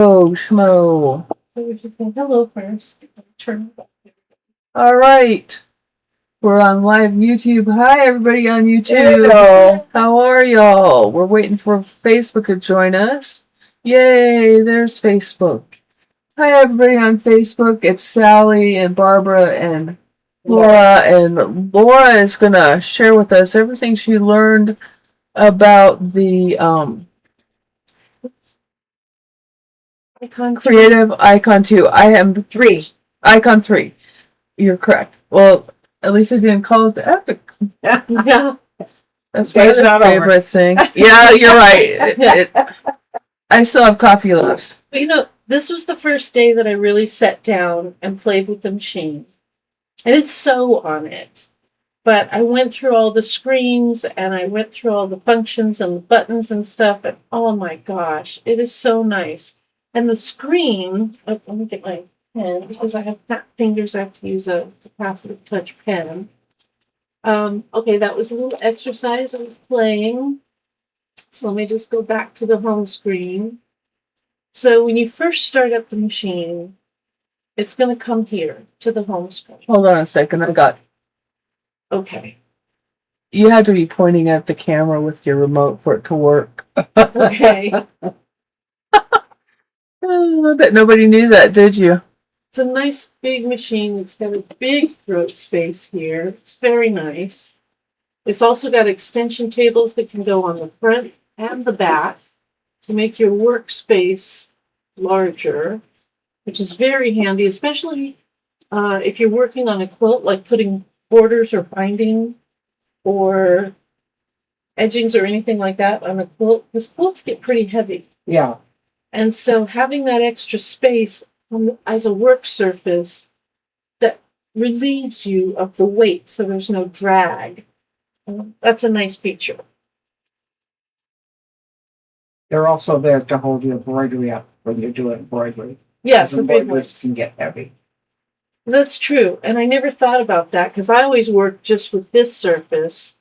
Oh, schmo. So we should say hello first. Turn it back. All right. We're on live YouTube. Hi, everybody on YouTube. Hello. How are y'all? We're waiting for Facebook to join us. Yay, there's Facebook. Hi, everybody on Facebook. It's Sally and Barbara and Laura. And Laura is going to share with us everything she learned about the Creative Icon 2. I am 3. Icon 3. You're correct. Well, at least I didn't call it the Epic. Yeah. That's my favorite thing. Yeah, you're right. I still have coffee left. But this was the first day that I really sat down and played with the machine. I did sew on it. But I went through all the screens and I went through all the functions and the buttons and stuff. And oh my gosh, it is so nice. And the screen, let me get my pen because I have fat fingers. I have to use a capacitive touch pen. Okay, that was a little exercise I was playing. So let me just go back to the home screen. So when you first start up the machine, it's going to come here to the home screen. Hold on a second. I got. Okay. You had to be pointing at the camera with your remote for it to work. Okay. I bet nobody knew that, did you? It's a nice big machine. It's got a big throat space here. It's very nice. It's also got extension tables that can go on the front and the back to make your workspace larger, which is very handy, especially if you're working on a quilt, like putting borders or binding or edgings or anything like that on a quilt, because quilts get pretty heavy. Yeah. And so having that extra space as a work surface that relieves you of the weight so there's no drag, that's a nice feature. They're also there to hold your embroidery up when you're doing embroidery. Yeah, Because for big embroideries ones. can get heavy. That's true. And I never thought about that because I always worked just with this surface.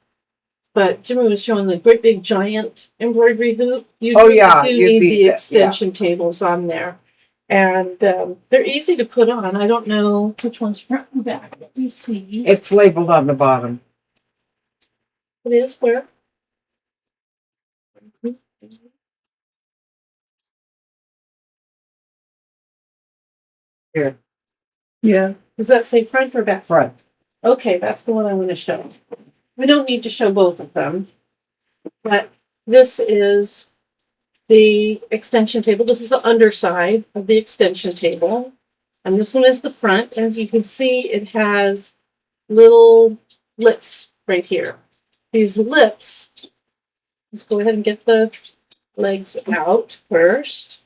But Jimmy was showing the great big giant embroidery hoop. You do need the extension tables on there. And they're easy to put on. I don't know which one's front and back. Let me see. It's labeled on the bottom. It is where? Here. Yeah. Does that say front or back? Front. Okay, that's the one I want to show. We don't need to show both of them. But this is the extension table. This is the underside of the extension table. And this one is the front. As you can see, it has little lips right here. These lips, let's go ahead and get the legs out first.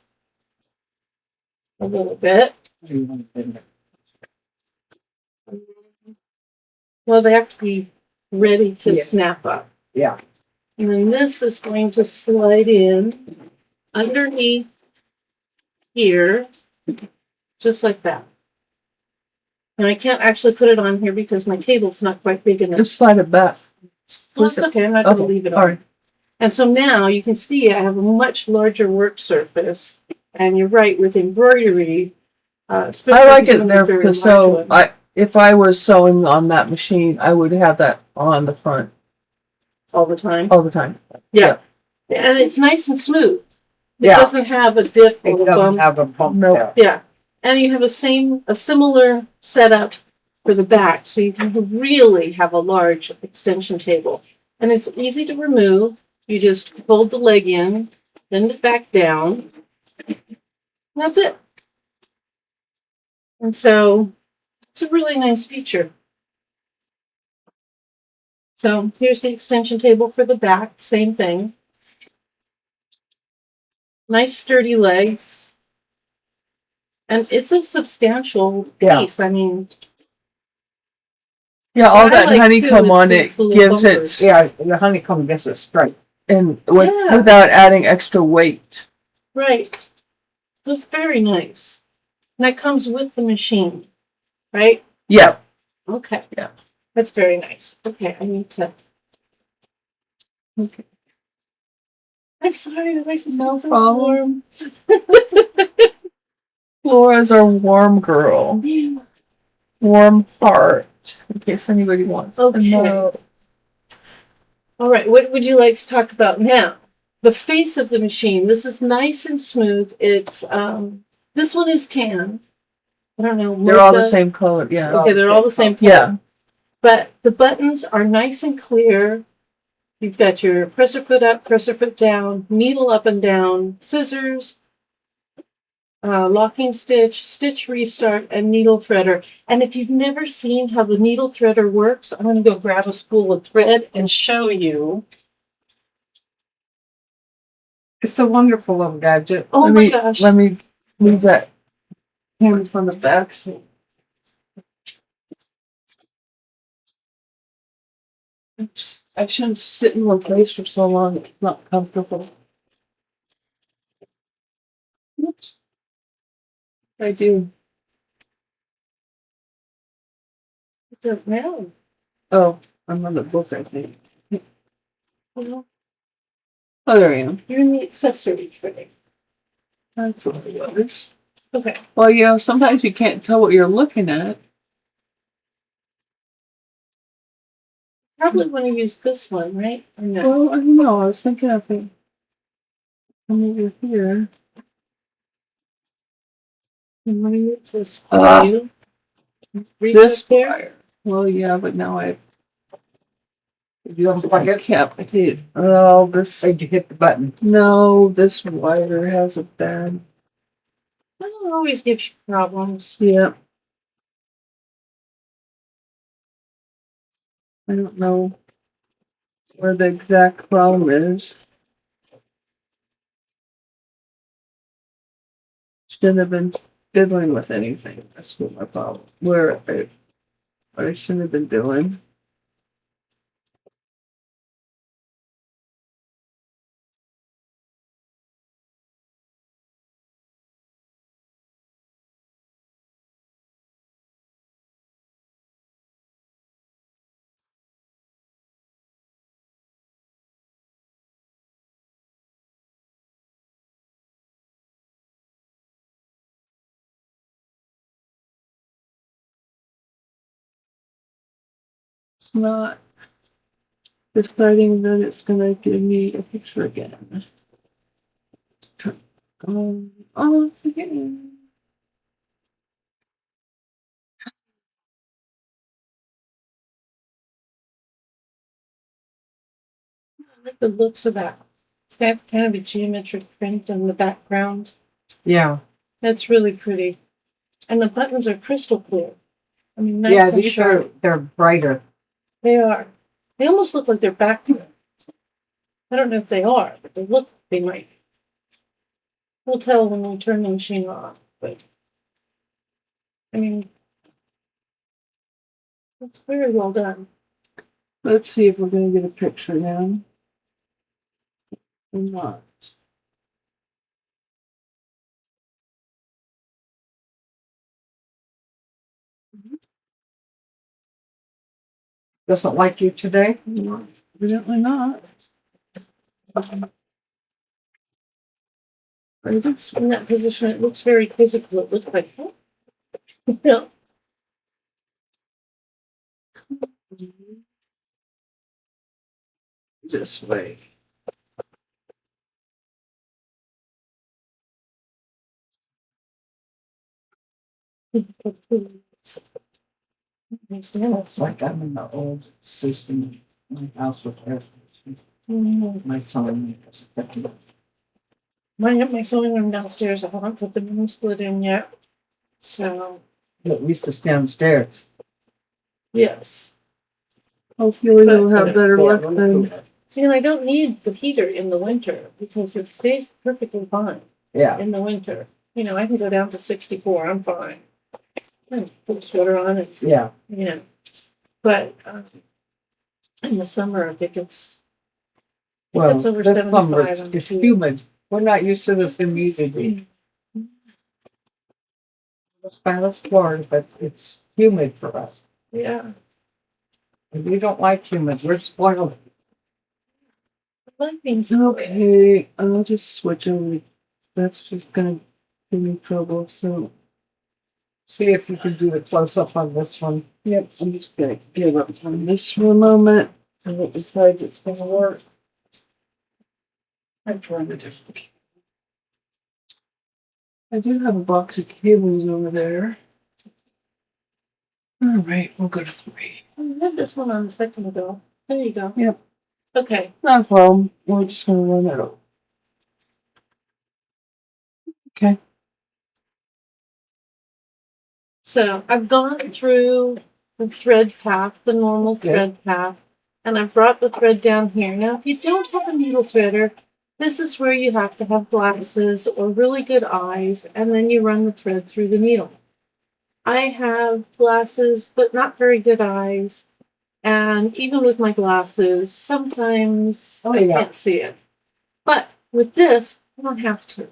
A little bit. Well, they have to be ready to snap up. Yeah. And then this is going to slide in underneath here, just like that. And I can't actually put it on here because my table's not quite big enough. Just slide it back. Well, it's okay. I'm not going to leave it on. Right. And so now you can see I have a much larger work surface. And you're right, with embroidery, I like it there because if I was sewing on that machine, I would have that on the front. All the time? All the time. Yeah. And it's nice and smooth. It Yeah. doesn't have a dip or It a doesn't bump. have a bump No. there. Yeah. And you have a similar setup for the back. So you can really have a large extension table. And it's easy to remove. You just fold the leg in, bend it back down. And that's it. And so it's a really nice feature. So here's the extension table for the back, same thing. Nice sturdy legs. And it's a substantial piece. I mean, yeah, all that like honeycomb on it gives the gives it, bumpers. Yeah, the honeycomb gets it straight. and Yeah. without adding extra weight. Right. So it's very nice. And that comes with the machine, right? Yeah. Okay. Yeah. That's very nice. Okay, I need to. Okay. I'm sorry, the voice is No so problem. warm. Laura's our warm girl. Warm heart. In case anybody wants to Okay. know. All right, what would you like to talk about now? The face of the machine. This is nice and smooth. It's this one is tan. I don't know. They're all the mocha. same color, yeah. Okay, they're all the same color. Yeah. But the buttons are nice and clear. You've got your presser foot up, presser foot down, needle up and down, scissors, locking stitch, stitch restart, and needle threader. And if you've never seen how the needle threader works, I'm going to go grab a spool of thread and show you. It's a wonderful little gadget. Oh my gosh. Let me move that hand from the back. Oops. I shouldn't sit in one place for so long. It's not comfortable. Oops. I do. It's around. Oh, I'm on the book, I think. You Oh, there I am. You're in the accessory tray. That's what it was. Okay. Well, you know, sometimes you can't tell what you're looking at. Probably want to use this one, right? Or no? Well, I don't know. I was thinking of it. Come over here. I'm going to use this for Ah. you. Reach This up there. wire. Well, yeah, but now I You unplug it? can't. I did. Oh, this. Or you hit the button? No, this wire has a bad. That always gives you problems. Yeah. I don't know where the exact problem is. Shouldn't have been fiddling with anything. That's what my problem. What I shouldn't have been doing. It's not deciding that it's gonna give me a picture again. Off again. I like the looks of that. It's got kind of a geometric print in the background. Yeah. That's really pretty. And the buttons are crystal clear. I mean, nice Yeah, and these sharp. they're brighter. They are. They almost look like they're backlit. I don't know if they are, but they look like they might. We'll tell when we turn the machine on. But I mean, it's very well done. Let's see if we're gonna get a picture now. Or not. Doesn't like you today? No, evidently not. It looks in that position. It looks very physical. It looks like, oh. Yeah. This way. It's like I'm in the old system in my house with air conditioning. Mhm. My son has a second. My sewing room downstairs. I haven't put the moon split in yet. So At least it's downstairs. yes. Hopefully we'll have better luck than. See, and I don't need the heater in the winter because it stays perfectly fine Yeah. in the winter. You know, I can go down to 64. I'm fine. I can put a sweater on and, Yeah. you know. But in the summer, I think it's Well, It's over this 75 summer it's on it's the- humid. We're not used to this humidity. It's Spanish Florida, but it's humid for us. yeah. And we don't like humid. We're spoiled. I like being Okay, I'll just switch over. That's just gonna give me trouble. So See if you can do the close up on this one. Yep, I'm just gonna give up on this for a moment and it decides it's gonna work. I'm trying to just. I do have a box of cables over there. All right, we'll go to 3. I had this one on a second ago. There you go. Yep. Okay. Not a problem. We're just gonna run it over. Okay. So I've gone through the thread path, the normal That's good. thread path, and I've brought the thread down here. Now, if you don't have a needle threader, this is where you have to have glasses or really good eyes, and then you run the thread through the needle. I have glasses, but not very good eyes. And even with my glasses, sometimes I yeah. can't see it. But with this, I don't have to.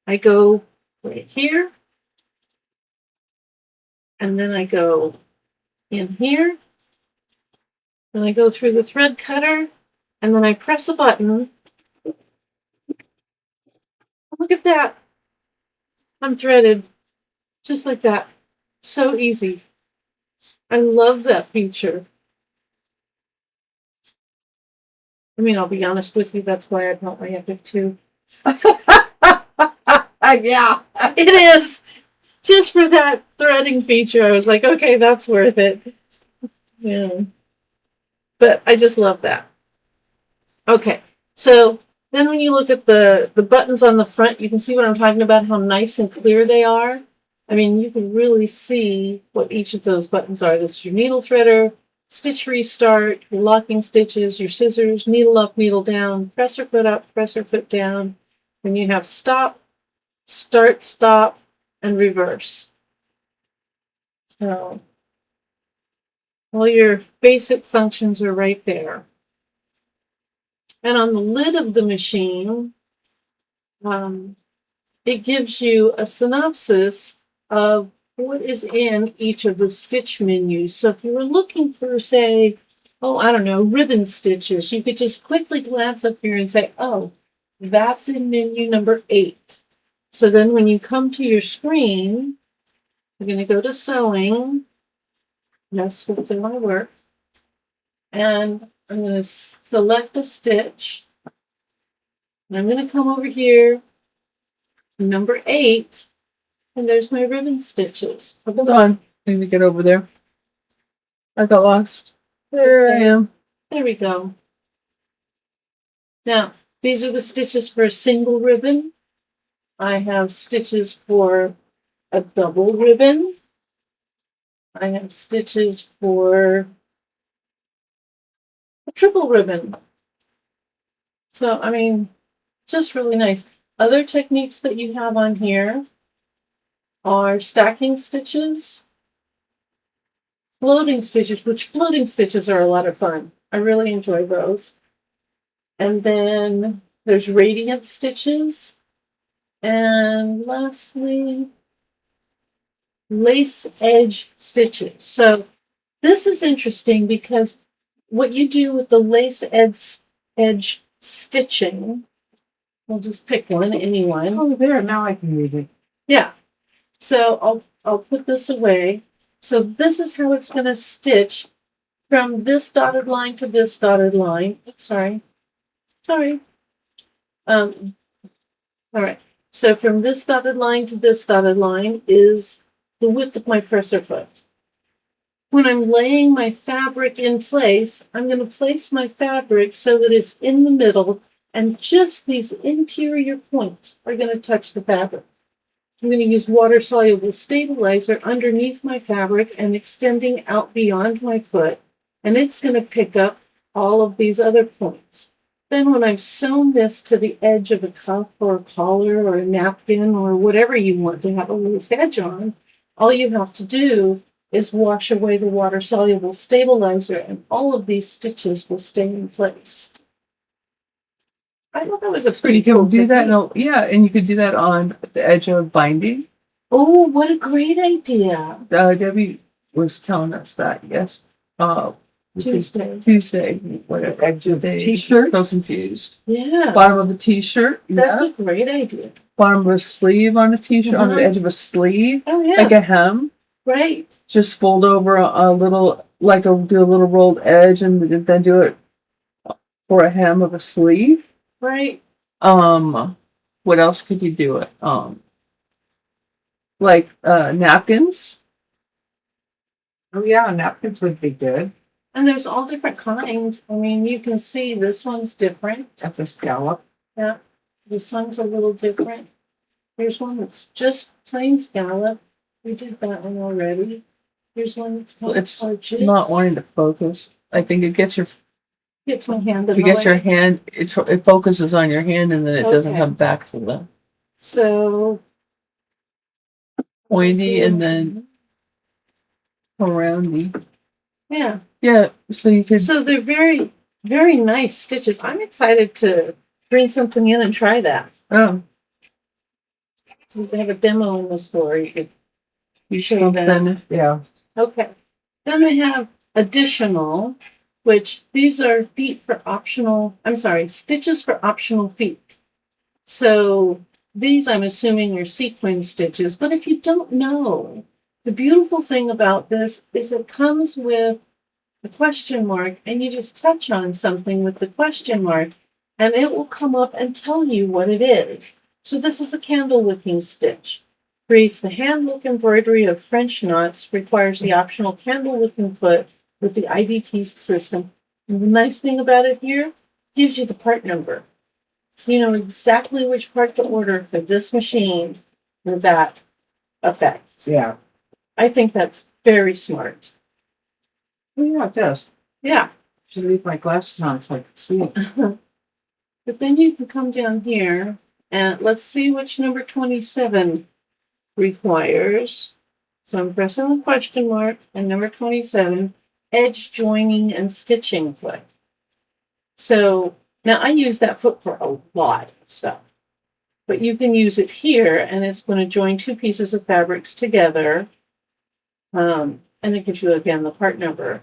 I go right here, and then I go in here, and I go through the thread cutter, and then I press a button. Look at that. I'm threaded, just like that. So easy. I love that feature. I mean, I'll be honest with you, that's why I bought my Epic 2. Yeah. It is! Just for that threading feature, I was like, okay, that's worth it. Yeah. But I just love that. Okay, so then when you look at the buttons on the front, you can see what I'm talking about, how nice and clear they are. I mean, you can really see what each of those buttons are. This is your needle threader, stitch restart, your locking stitches, your scissors, needle up, needle down, presser foot up, presser foot down. Then you have stop, start, stop, and reverse. So all your basic functions are right there. And on the lid of the machine, it gives you a synopsis of what is in each of the stitch menus. So if you were looking for, say, I don't know, ribbon stitches, you could just quickly glance up here and say, oh, that's in menu number 8. So then when you come to your screen, you're going to go to sewing. Yes, what's in my work. And I'm going to select a stitch. And I'm going to come over here, number 8, and there's my ribbon stitches. Hold on. Let me get over there. I got lost. There I am. There we go. Now, these are the stitches for a single ribbon. I have stitches for a double ribbon. I have stitches for a triple ribbon. So, I mean, just really nice. Other techniques that you have on here are stacking stitches, floating stitches, which floating stitches are a lot of fun. I really enjoy those. And then there's radiant stitches. And lastly, lace edge stitches. So this is interesting because what you do with the lace edge stitching, we'll just pick one, anyone. Oh, there. Now I can read it. Yeah. So I'll put this away. So this is how it's going to stitch from this dotted line to this dotted line. Oops, sorry. All right. So from this dotted line to this dotted line is the width of my presser foot. When I'm laying my fabric in place, I'm going to place my fabric so that it's in the middle, and just these interior points are going to touch the fabric. I'm going to use water-soluble stabilizer underneath my fabric and extending out beyond my foot, and it's going to pick up all of these other points. Then when I've sewn this to the edge of a cuff or a collar or a napkin or whatever you want to have a loose edge on, all you have to do is wash away the water-soluble stabilizer, and all of these stitches will stay in place. I thought that was a pretty You cool can do that. technique. No, yeah, and you could do that on the edge of binding. Oh, what a great idea. Debbie was telling us that. Yes. Tuesday. Tuesday, whatever. Edge of Day. t-shirt. So confused. Yeah, Bottom of a t-shirt. that's Yeah. a great idea. Bottom of a sleeve on a t-shirt, on the Mhm. edge of a sleeve, Oh yeah, like a hem. right. Just fold over a little, do a little rolled edge, and then do it for a hem of a sleeve. Right. What else could you do it? Like napkins. Oh yeah, napkins would be good. And there's all different kinds. I mean, you can see this one's different. That's a scallop. Yeah. This one's a little different. Here's one that's just plain scallop. We did that one already. Here's one that's kind It's of arches. not wanting to focus. I think it gets Gets my hand in you the get your way. hand. It focuses on your hand, and then it doesn't Okay. come back to the So pointy, and then aroundy. yeah. Yeah. So you could. So they're very, very nice stitches. I'm excited to bring something in and try that. Oh, We have a demo in the store. You could you show that. something. Yeah. Okay. Then they have additional, which these are stitches for optional feet. So these I'm assuming are sequin stitches, but if you don't know, the beautiful thing about this is it comes with a question mark, and you just touch on something with the question mark and it will come up and tell you what it is. So this is a candle wicking stitch. Creates the hand look embroidery of French knots, requires the optional candle wicking foot with the IDT system. And the nice thing about it here, gives you the part number. So you know exactly which part to order for this machine for that effect. Yeah. I think that's very smart. Oh, yeah, it does. Yeah. Should leave my glasses on so I can see it. But then you can come down here and let's see which number 27 requires. So I'm pressing the question mark and number 27, edge joining and stitching foot. So now I use that foot for a lot of stuff, but you can use it here and it's going to join two pieces of fabrics together. And it gives you again the part number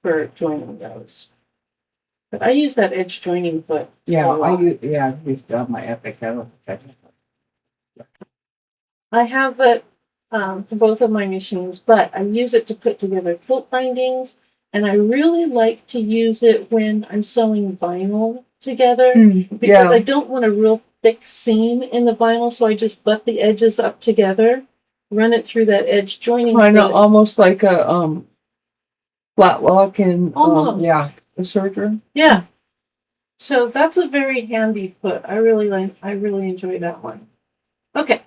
for joining those. But I use that edge joining foot. Yeah, a lot. I've used my Epic. I have it for both of my machines, but I use it to put together quilt bindings, and I really like to use it when I'm sewing vinyl together because I don't want a real thick seam in the vinyl, so I just butt the edges up together, run it through that edge joining Kind of foot. almost like a flat lock in Almost. Yeah. the surgery. Yeah. So that's a very handy foot. I really enjoy that one. Okay.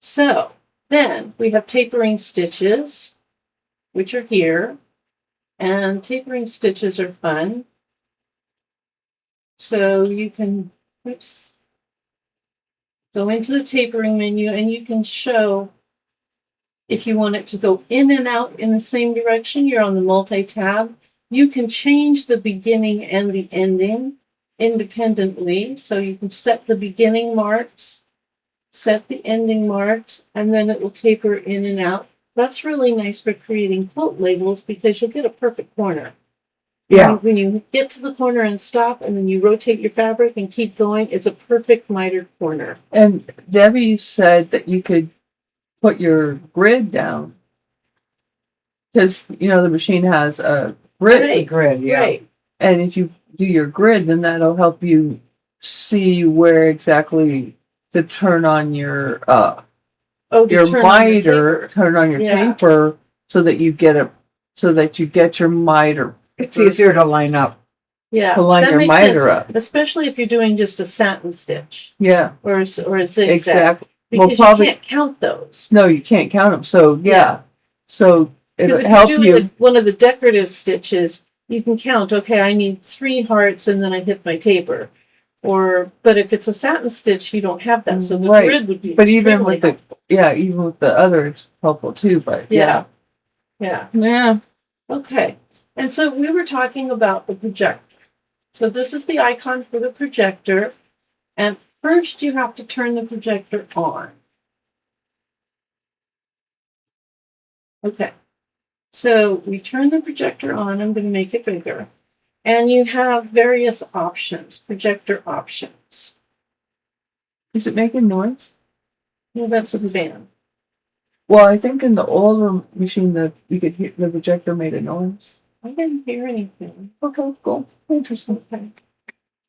So then we have tapering stitches, which are here. And tapering stitches are fun. So you can go into the tapering menu and you can show if you want it to go in and out in the same direction. You're on the multi-tab. You can change the beginning and the ending independently. So you can set the beginning marks, set the ending marks, and then it will taper in and out. That's really nice for creating quilt labels because you'll get a perfect corner. Yeah. When you get to the corner and stop, and then you rotate your fabric and keep going, it's a perfect mitered corner. And Debbie said that you could put your grid down because the machine has a grid, Right. Grid, yeah. Right. and if you do your grid, then that'll help you see where exactly to turn on your Your miter, turn on your Yeah. taper, so that you get your miter. It's easier to line up. Yeah, to line that your makes miter sense, up. especially if you're doing just a satin stitch Yeah, or a zigzag, exactly. Well, because probably- you can't count those. No, you can't count them. So yeah. So Because it'll if help you're doing you. one of the decorative stitches, you can count. Okay, I need 3 hearts, and then I hit my taper. But if it's a satin stitch, you don't have that, so the Right. grid would be. But even extremely with even with the other, it's helpful too. But Yeah. yeah. Okay. And so we were talking about the projector. So this is the icon for the projector. And first you have to turn the projector on. Okay. So we turn the projector on. I'm going to make it bigger. And you have various options, projector options. Is it making noise? Well, that's the fan. Well, I think in the older machine that you could hear the projector made a noise. I didn't hear anything. Okay, cool. Interesting. Okay.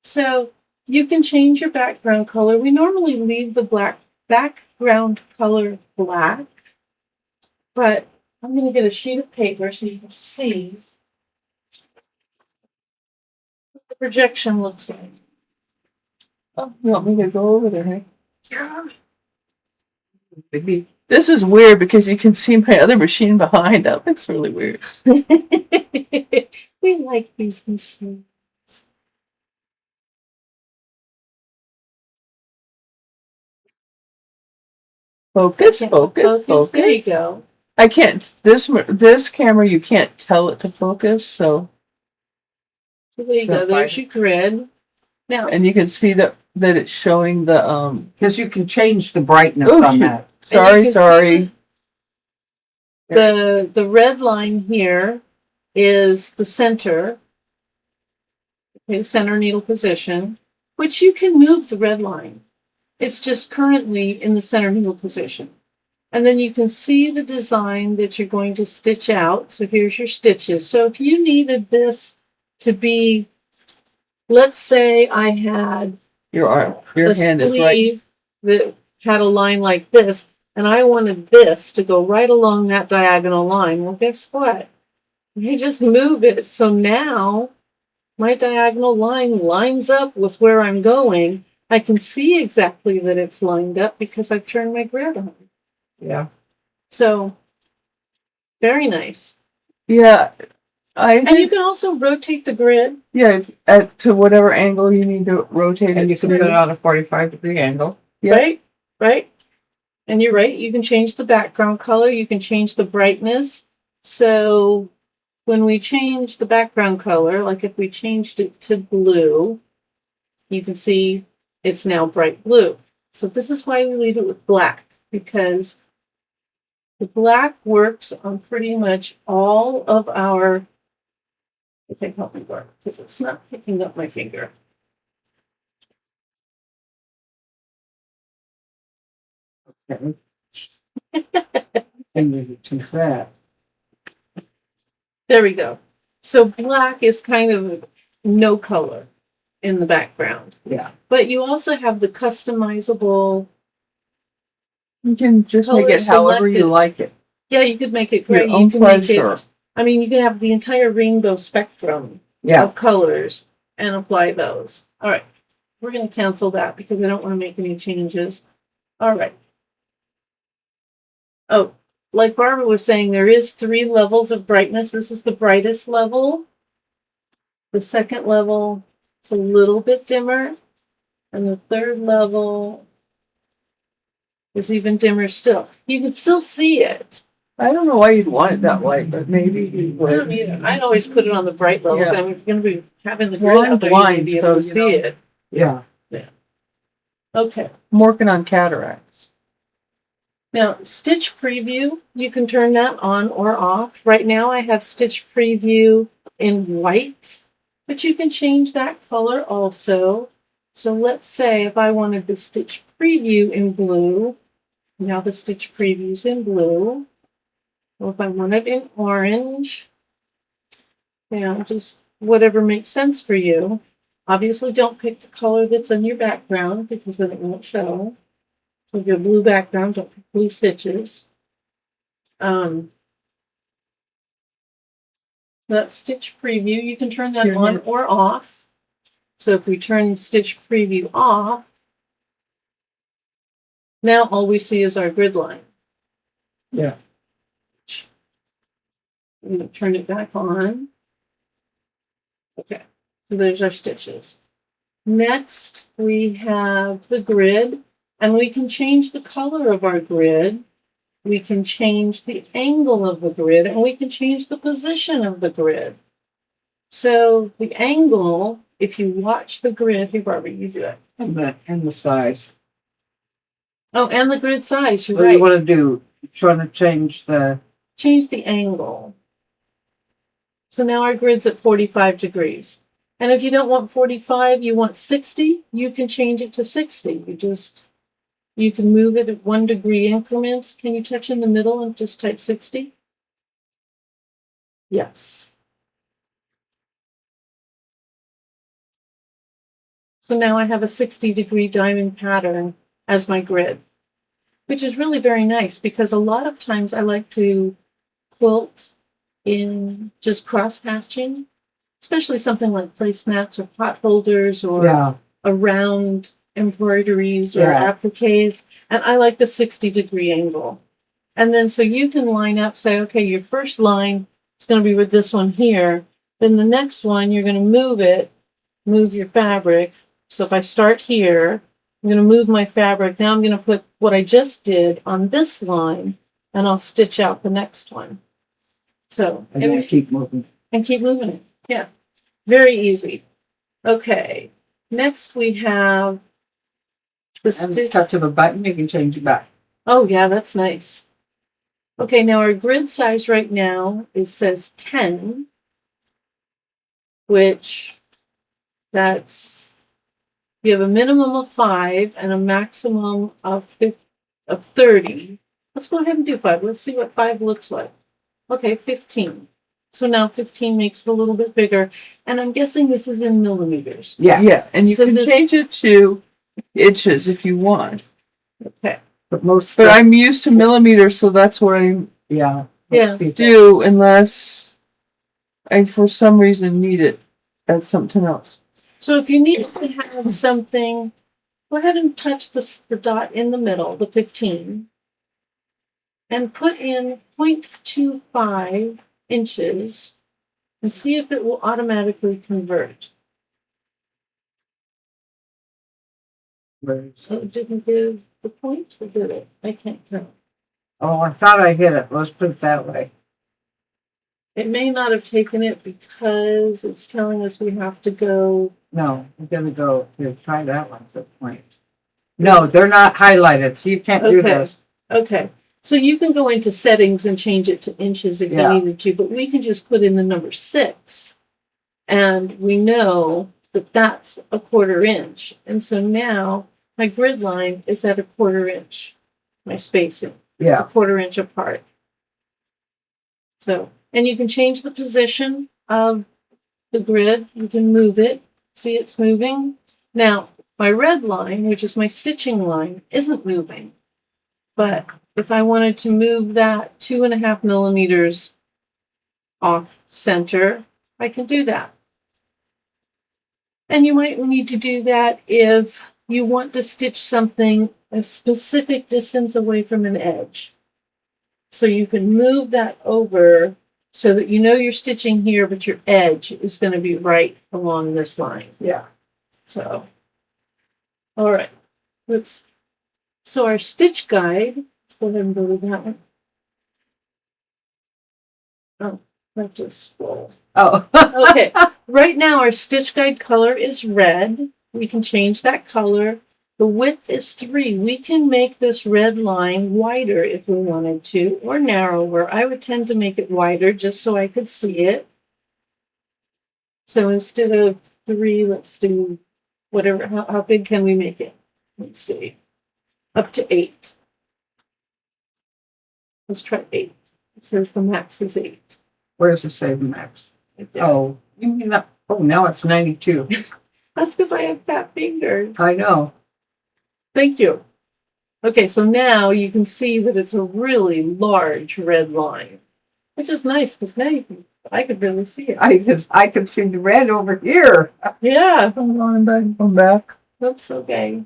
So you can change your background color. We normally leave the black background color black, but I'm going to get a sheet of paper so you can see what the projection looks like. Oh, you want me to go over there, hey? Yeah. Maybe This is weird because you can see my other machine behind. That looks really weird. We like these machines. Focus, Second, focus. There you go. I can't. This camera, you can't tell it to focus. So, So there you go. There's your grid. Now, and you can see that it's showing the because you can change the brightness Oh, on shoot. that. Sorry. the red line here is the center. Okay, center needle position, which you can move the red line. It's just currently in the center needle position. And then you can see the design that you're going to stitch out. So here's your stitches. So if you needed this to be, let's say I had Your a hand is right. sleeve that had a line like this, and I wanted this to go right along that diagonal line. Well, guess what? You just move it. So now my diagonal line lines up with where I'm going. I can see exactly that it's lined up because I've turned my grid on. Yeah. So very nice. Yeah, And you can also rotate the grid. to whatever angle you need to rotate And it. you can put it on a 45-degree angle. Yeah. Right? And you're right, you can change the background color, you can change the brightness. So when we change the background color, like if we changed it to blue, you can see it's now bright blue. So this is why we leave it with black, because the black works on pretty much all of our, okay, help me work, because it's not picking up my finger. Okay. And use it too fat. There we go. So black is kind of no color in the background. Yeah. But you also have the customizable. You can just make Color it however you selected. like it. Yeah, you could make it Your gray. own You can make pleasure. it. I mean, you can have the entire rainbow spectrum Yeah. of colors and apply those. All right. We're going to cancel that because I don't want to make any changes. All right. Oh, like Barbara was saying, there is 3 levels of brightness. This is the brightest level. The second level is a little bit dimmer. And the third level is even dimmer still. You can still see it. I don't know why you'd want it that way, but maybe you I would. don't either. I'd always put it on the bright level. Yeah. I'm going to be having the Well, grid I'm out there. You blind, may be able to so, you see know. it. Yeah. Okay. I'm working on cataracts. Now, stitch preview, you can turn that on or off. Right now I have stitch preview in white, but you can change that color also. So let's say if I wanted the stitch preview in blue, now the stitch preview's in blue. Or if I want it in orange, just whatever makes sense for you. Obviously don't pick the color that's on your background because then it won't show. So if you have blue background, don't pick blue stitches. That stitch preview, you can turn that on or off. So if we turn stitch preview off, now all we see is our grid line. Yeah. I'm going to turn it back on. Okay, so there's our stitches. Next, we have the grid, and we can change the color of our grid. We can change the angle of the grid, and we can change the position of the grid. So the angle, if you watch the grid, here, Barbara, you do it. And the size. Oh, and the grid size, you're So right. you want to change the Change the angle. So now our grid's at 45 degrees. And if you don't want 45, you want 60, you can change it to 60. You can move it at 1 degree increments. Can you touch in the middle and just type 60? Yes. So now I have a 60-degree diamond pattern as my grid, which is really very nice because a lot of times I like to quilt in just cross hatching, especially something like placemats or pot holders or Yeah, around embroideries or Yeah. appliques. And I like the 60-degree angle. And then so you can line up, say, okay, your first line is going to be with this one here. Then the next one, you're going to move your fabric. So if I start here, I'm going to move my fabric. Now I'm going to put what I just did on this line, and I'll stitch out the next one. So, and then keep moving. and keep moving it. Yeah, very easy. Okay, next we have the And stitch. touch of a button, you can change it back. Oh, yeah, that's nice. Okay, now our grid size right now, it says 10, which that's, you have a minimum of 5 and a maximum of 30. Let's go ahead and do 5. Let's see what 5 looks like. Okay, 15. So now 15 makes it a little bit bigger. And I'm guessing this is in millimeters. Yes. Yeah, and you So can this- change it to inches if you want. Okay. But most. But I'm used to millimeters, so that's what I Yeah. Yeah. most people- do unless I, for some reason, need it as something else. So if you need to have something, go ahead and touch the dot in the middle, the 15, and put in 0.25 inches and see if it will automatically convert. So it didn't give the point, or did it? I can't tell. Oh, I thought I hit it. Let's put it that way. It may not have taken it because it's telling us we have to go. No, I'm gonna go here. Try that one for the point. No, they're not highlighted, so you can't do Okay. this. Okay. So you can go into settings and change it to inches if Yeah. you needed to, but we can just put in the number 6 and we know that that's a 1/4 inch. And so now my grid line is at a 1/4 inch. My spacing is Yeah. a 1/4 inch apart. So, and you can change the position of the grid. You can move it. See, it's moving. Now, my red line, which is my stitching line, isn't moving. But if I wanted to move that 2.5 millimeters off center, I can do that. And you might need to do that if you want to stitch something a specific distance away from an edge. So you can move that over so that you know you're stitching here, but your edge is going to be right along this line. Yeah. So, all right. Oops. So our stitch guide, let's go ahead and go to that one. Oh, that just scroll. Oh. Okay, right now our stitch guide color is red. We can change that color. The width is 3. We can make this red line wider if we wanted to, or narrower. I would tend to make it wider just so I could see it. So instead of 3, let's do whatever. How big can we make it? Let's see. Up to 8. Let's try 8. It says the max is 8. Where's the save max? Right there. Oh, you mean that? Oh, now it's 92. That's because I have fat fingers. I know. Thank you. Okay, so now you can see that it's a really large red line, which is nice because now I could really see it. I can see the red over here. Yeah, Hold on, back, come back. that's okay.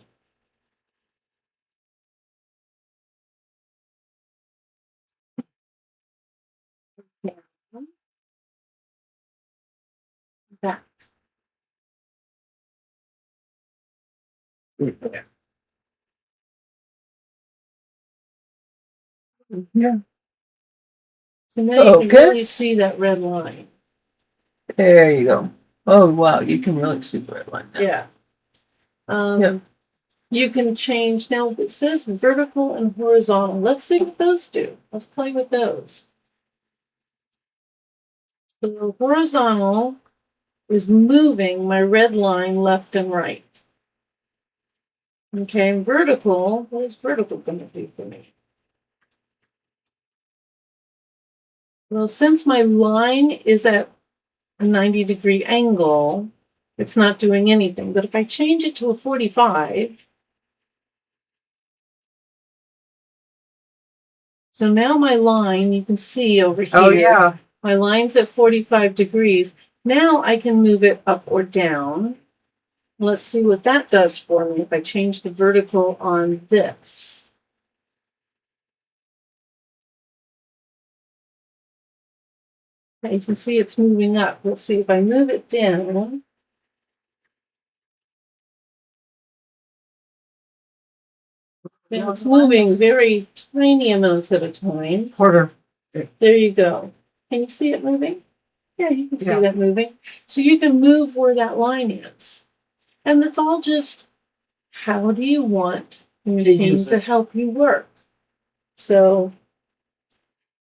That. Yeah. So now you can really Focus. see that red line. There you go. Oh wow, you can really see the red line now. Yeah. Yep. You can change, now it says vertical and horizontal. Let's see what those do. Let's play with those. The horizontal is moving my red line left and right. Okay, vertical, what is vertical going to do for me? Well, since my line is at a 90-degree angle, it's not doing anything. But if I change it to a 45, so now my line, you can see over here, Oh, yeah. my line's at 45 degrees. Now I can move it up or down. Let's see what that does for me if I change the vertical on this. Okay, you can see it's moving up. Let's see if I move it down. Now it's moving very tiny amounts at a time. Quarter. There you go. Can you see it moving? Yeah, you can see Yeah. that moving. So you can move where that line is. And that's all just how do you want the machine to help you work? So,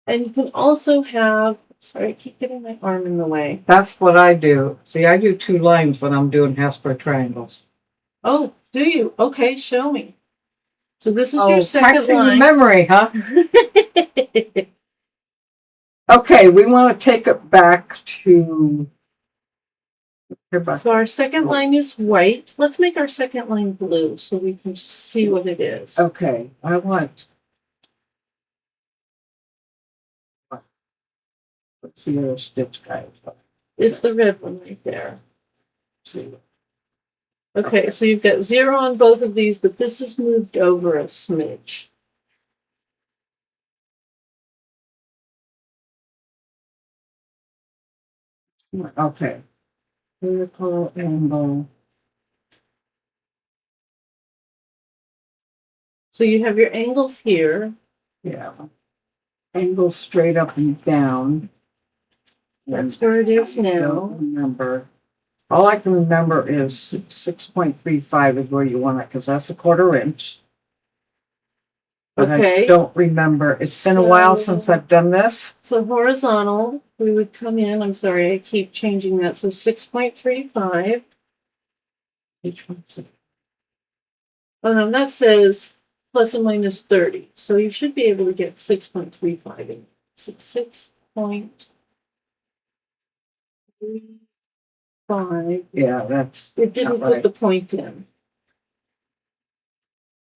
and you can also have, sorry, I keep getting my arm in the way. That's what I do. See, I do 2 lines when I'm doing Hesper triangles. Oh, do you? Okay, show me. So this is your second taxing the line. memory, huh? Okay, we want to take it back to. So our second line is white. Let's make our second line blue so we can see what it is. Okay, I want. Let's see the stitch guide. It's the red one right there. See. Okay, so you've got 0 on both of these, but this is moved over a smidge. Okay. Vertical angle. So you have your angles here. Yeah. Angle straight up and down. That's where it is I now. don't remember. All I can remember is 6.35 is where you want it, because that's a 1/4 inch. But Okay. I don't remember. It's been a while since I've done this. So horizontal, we would come in. I'm sorry, I keep changing that. So 6.35. Each one's Oh no, that says plus or minus 30. So you should be able to get 6.35 in. So 6.35. yeah, that's. It didn't not put right. the point in.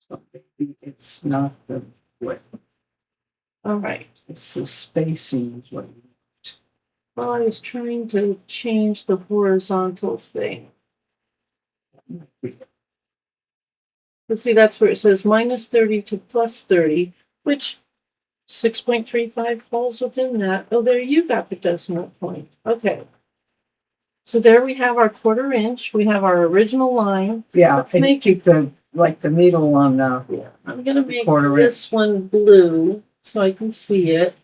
So maybe it's not the width. All right. It's the spacing is what you want. Well, I was trying to change the horizontal thing. But see, that's where it says minus 30 to plus 30, which 6.35 falls within that. Oh, there you got the decimal point. Okay. So there we have our 1/4 inch. We have our original line. Yeah, Let's and make- keep the needle on Yeah, I'm going to make 1/4 this one blue so I can see it.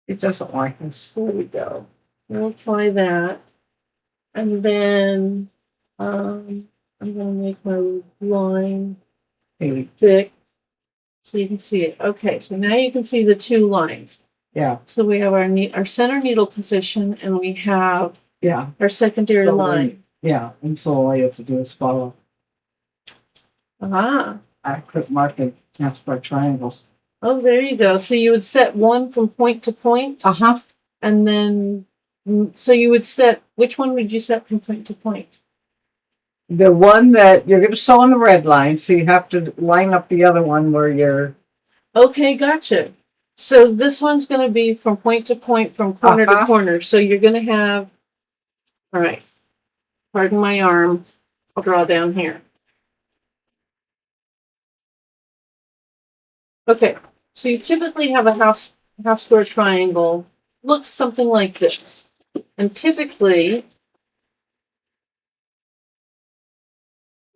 It doesn't like this. There we go. We'll apply that. And then I'm going to make my line Maybe. thick so you can see it. Okay, so now you can see the 2 lines. Yeah, So we have our center needle position and we have yeah, our secondary So line. yeah. And so all you have to do is follow. Ah, I quit marking Hesper triangles. oh, there you go. So you would set one from point to point, Uh-huh. and then, so you would set, which one would you set from point to point? The one that you're going to sew on the red line, so you have to line up the other one where you're. Okay, gotcha. So this one's going to be from point to point, from corner to Uh-huh. corner. So you're going to have, all right, pardon my arm. I'll draw down here. Okay, so you typically have a half square triangle. Looks something like this. And typically,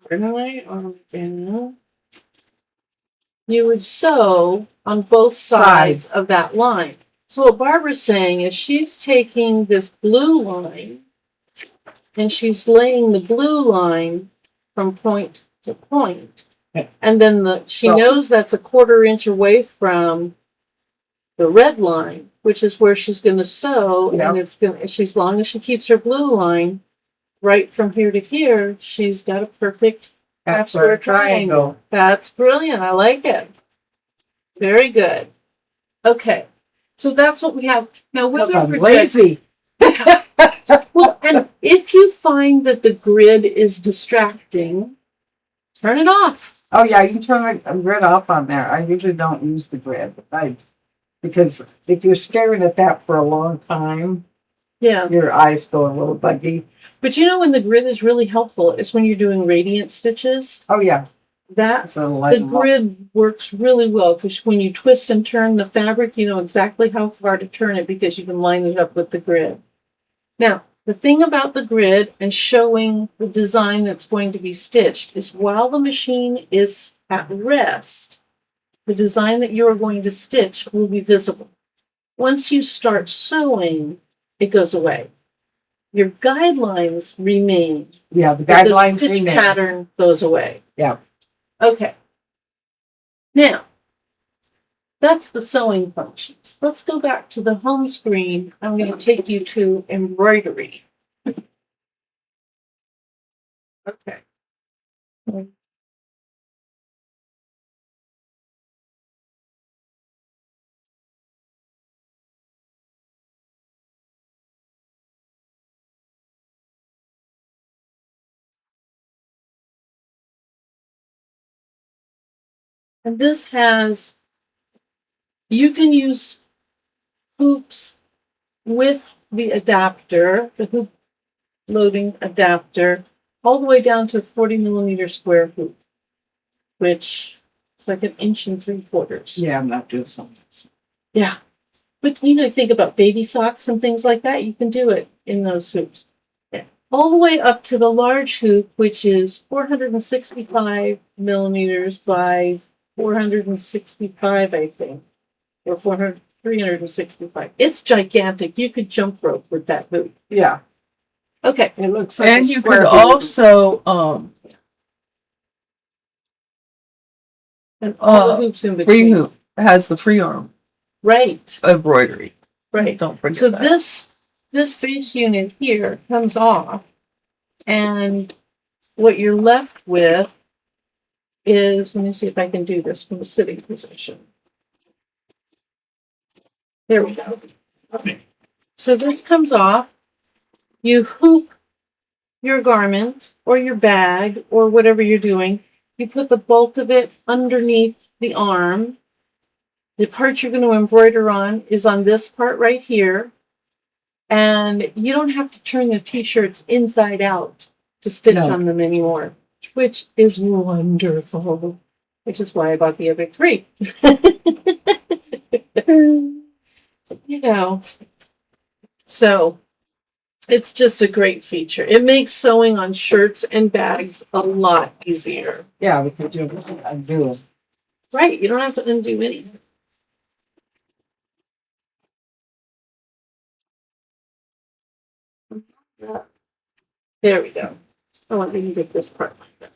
pardon my arm again, you would sew on both sides of that line. So what Barbara's saying is she's taking this blue line and she's laying the blue line from point to point. And then she So- knows that's a 1/4 inch away from the red line, which is where she's going to sew. Yeah. And it's going to, as long as she keeps her blue line right from here to here, she's got a perfect half square triangle. That's brilliant. I like it. Very good. Okay. So that's what we have. Now with Because our I'm project- lazy. well, and if you find that the grid is distracting, turn it off. Oh yeah, you can turn the grid off on there. I usually don't use the grid. Because if you're staring at that for a long time, Yeah. your eyes go a little buggy. But you know when the grid is really helpful is when you're doing radiant stitches. Oh yeah. That So the grid works really well because when you twist and turn the fabric, you know exactly how far to turn it because you can line it up with the grid. Now, the thing about the grid and showing the design that's going to be stitched is while the machine is at rest, the design that you are going to stitch will be visible. Once you start sewing, it goes away. Your guidelines remain. Yeah, the But guidelines the stitch remain. pattern goes away. Yeah. Okay. Now, that's the sewing functions. Let's go back to the home screen. I'm going to take you to embroidery. Okay. And this has, you can use hoops with the adapter, the hoop loading adapter, all the way down to a 40 millimeter square hoop, which is like 1 3/4 inches. Yeah, I'm not doing something. Yeah. But you know, think about baby socks and things like that. You can do it in those hoops. Yeah. All the way up to the large hoop, which is 465 millimeters by 465, I think, or 365. It's gigantic. You could jump rope with that hoop. Yeah, Okay. it looks like And a you square could hoop. also And all the hoops in between. free hoop has the free arm Right. embroidery. Right. Don't forget So that. this base unit here comes off, and what you're left with is, let me see if I can do this from a sitting position. There we go. Okay. So this comes off. You hoop your garment or your bag or whatever you're doing. You put the bulk of it underneath the arm. The part you're going to embroider on is on this part right here. And you don't have to turn the t-shirts inside out to stitch No. on them anymore, which is wonderful, which is why I bought the other 3. You know, so it's just a great feature. It makes sewing on shirts and bags a lot easier. Yeah, because you undo them. Right, you don't have to undo anything. There we go. Oh, let me get this part like that.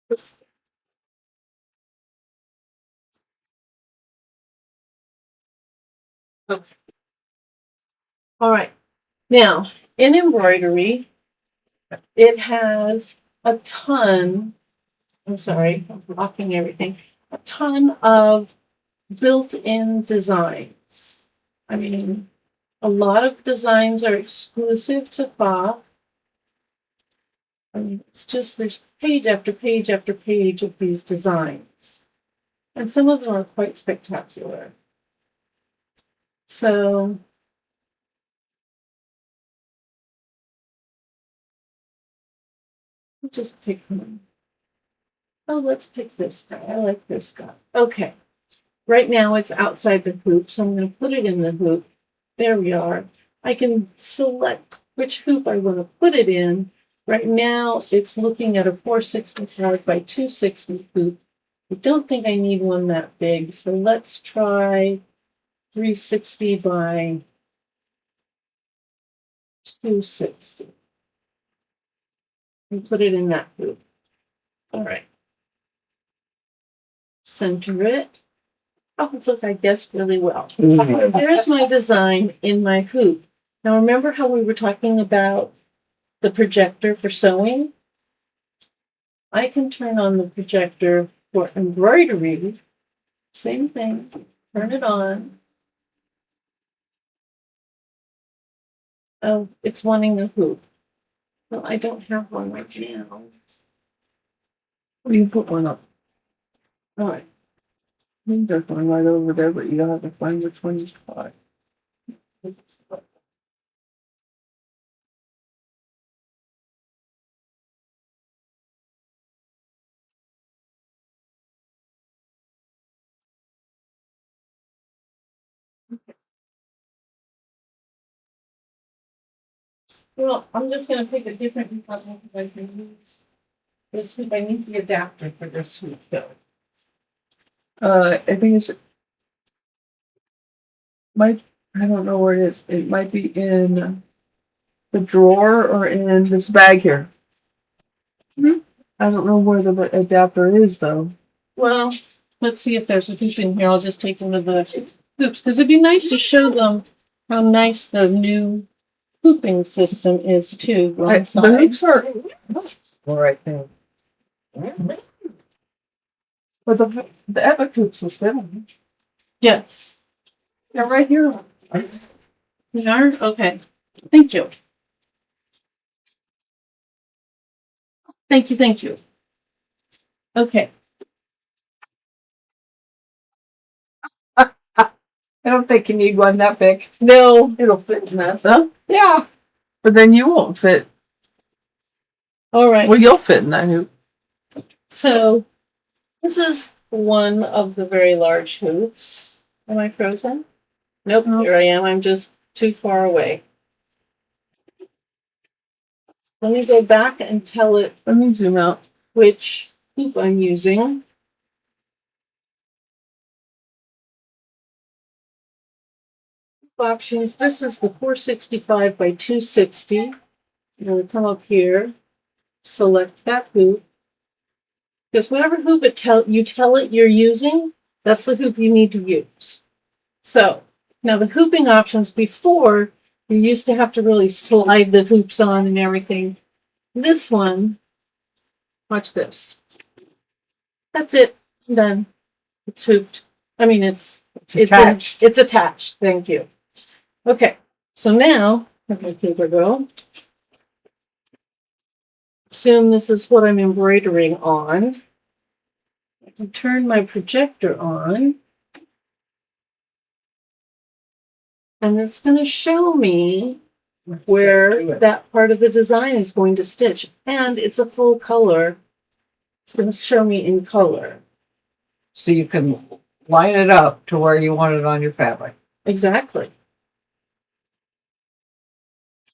This- Okay. All right. Now, in embroidery, it has a ton, I'm sorry, I'm blocking everything, a ton of built-in designs. I mean, a lot of designs are exclusive to Pfaff. I mean, it's just, there's page after page after page of these designs. And some of them are quite spectacular. So, we'll just pick one. Oh, let's pick this guy. I like this guy. Okay. Right now it's outside the hoop, so I'm going to put it in the hoop. There we are. I can select which hoop I want to put it in. Right now it's looking at a 465 by 260 hoop. I don't think I need one that big, so let's try 360 by 260. and put it in that hoop. All right. Center it. Oh, look, I guessed really well. There's my design in my hoop. Now remember how we were talking about the projector for sewing? I can turn on the projector for embroidery. Same thing. Turn it on. Oh, it's wanting a hoop. Well, I don't have one right now. You put one up. All right. There's one right over there, but you have to find which one you got. Well, I'm just going to pick a different hoop because I can use this hoop. I need the adapter for this hoop, though. I think it's might. I don't know where it is. It might be in the drawer or in this bag here. I don't know where the adapter is though. Well, let's see if there's a hoop in here. I'll just take one of the hoops because it'd be nice to show them how nice the new hooping system is too. The hoops are right there. But the epic hoops are still. Yes. They're right here. They are? Okay. Thank you. Thank you, thank you. Okay. I don't think you need one that big. No. It'll fit in that, huh? Yeah. But then you won't fit. All right. Well, you'll fit in that hoop. So this is one of the very large hoops. Am I frozen? Nope, No. Here I am. I'm just too far away. Let me go back and tell it Let me zoom out. which hoop I'm using. Options. This is the 465 by 260. I'm going to come up here, select that hoop. Because whatever hoop you tell it you're using, that's the hoop you need to use. So now the hooping options before, you used to have to really slide the hoops on and everything. This one, watch this. That's it. I'm done. It's hooped. I mean, it's attached. It's attached. Thank you. Okay. So now, let my paper go. Assume this is what I'm embroidering on. I can turn my projector on. And it's going to show me where that part of the design is going to stitch. And it's a full color. It's going to show me in color. So you can line it up to where you want it on your fabric. Exactly.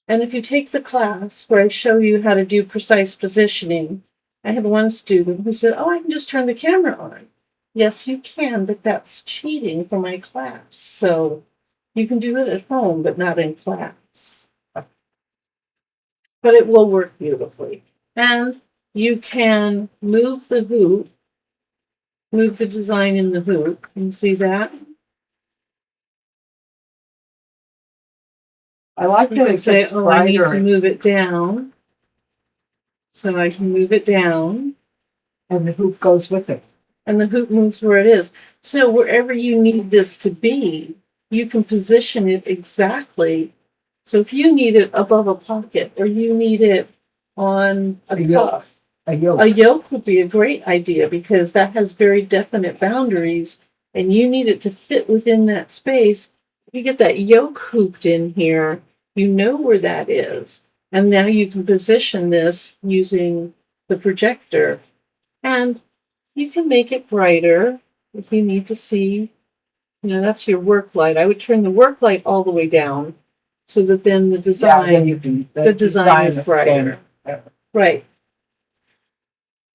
And if you take the class where I show you how to do precise positioning, I had one student who said, oh, I can just turn the camera on. Yes, you can, but that's cheating for my class. So you can do it at home, but not in class. But it will work beautifully. And you can move the hoop, move the design in the hoop. Can you see that? I like You that can it say, gets oh, I need to brighter move it down. So I can move it down. and the hoop goes with it. And the hoop moves where it is. So wherever you need this to be, you can position it exactly. So if you need it above a pocket or you need it on a cuff, A yoke. a yoke would be a great idea because that has very definite boundaries and you need it to fit within that space. If you get that yoke hooped in here, you know where that is. And now you can position this using the projector. And you can make it brighter if you need to see. You know, that's your work light. I would turn the work light all the way down so that then the design, then you can, the design is brighter. thin. Right.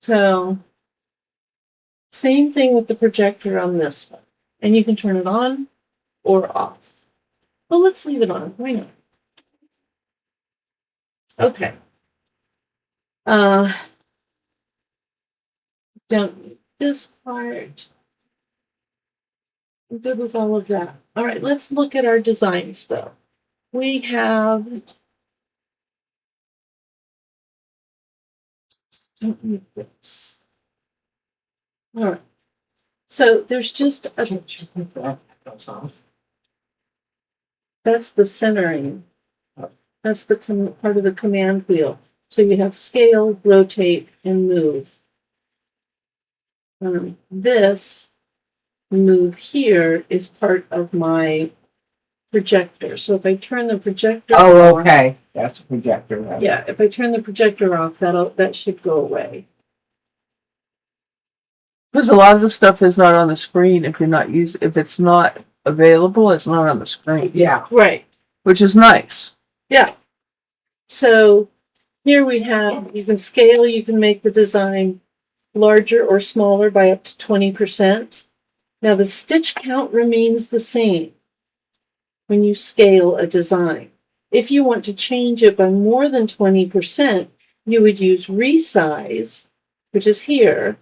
So, same thing with the projector on this one. And you can turn it on or off. Well, let's leave it on. Why not? Okay. Uh, don't need this part. I'm good with all of that. All right, let's look at our designs though. We have, don't need this. All right. So there's just That goes off. that's the centering. That's the part of the command wheel. So you have scale, rotate, and move. This move here is part of my projector. So if I turn the projector Oh, on, okay. That's a projector. Right? yeah, if I turn the projector off, that should go away. Because a lot of the stuff is not on the screen. If it's not available, it's not on the screen. Yeah. Right. Which is nice. Yeah. So here we have, you can scale, you can make the design larger or smaller by up to 20%. Now the stitch count remains the same when you scale a design. If you want to change it by more than 20%, you would use resize, which is here,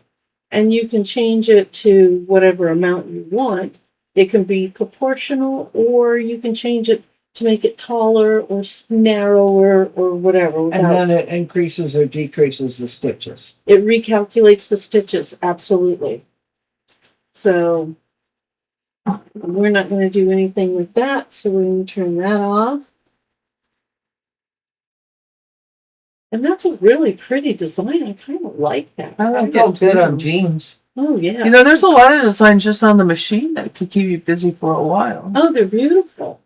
and you can change it to whatever amount you want. It can be proportional, or you can change it to make it taller or narrower or whatever. And then it increases or decreases the stitches. It recalculates the stitches, absolutely. So we're not going to do anything with that, so we're going to turn that off. And that's a really pretty design. I kind of like that. I like Felt it good too. on jeans. Oh, yeah. You know, there's a lot of designs just on the machine that could keep you busy for a while. Oh, they're beautiful.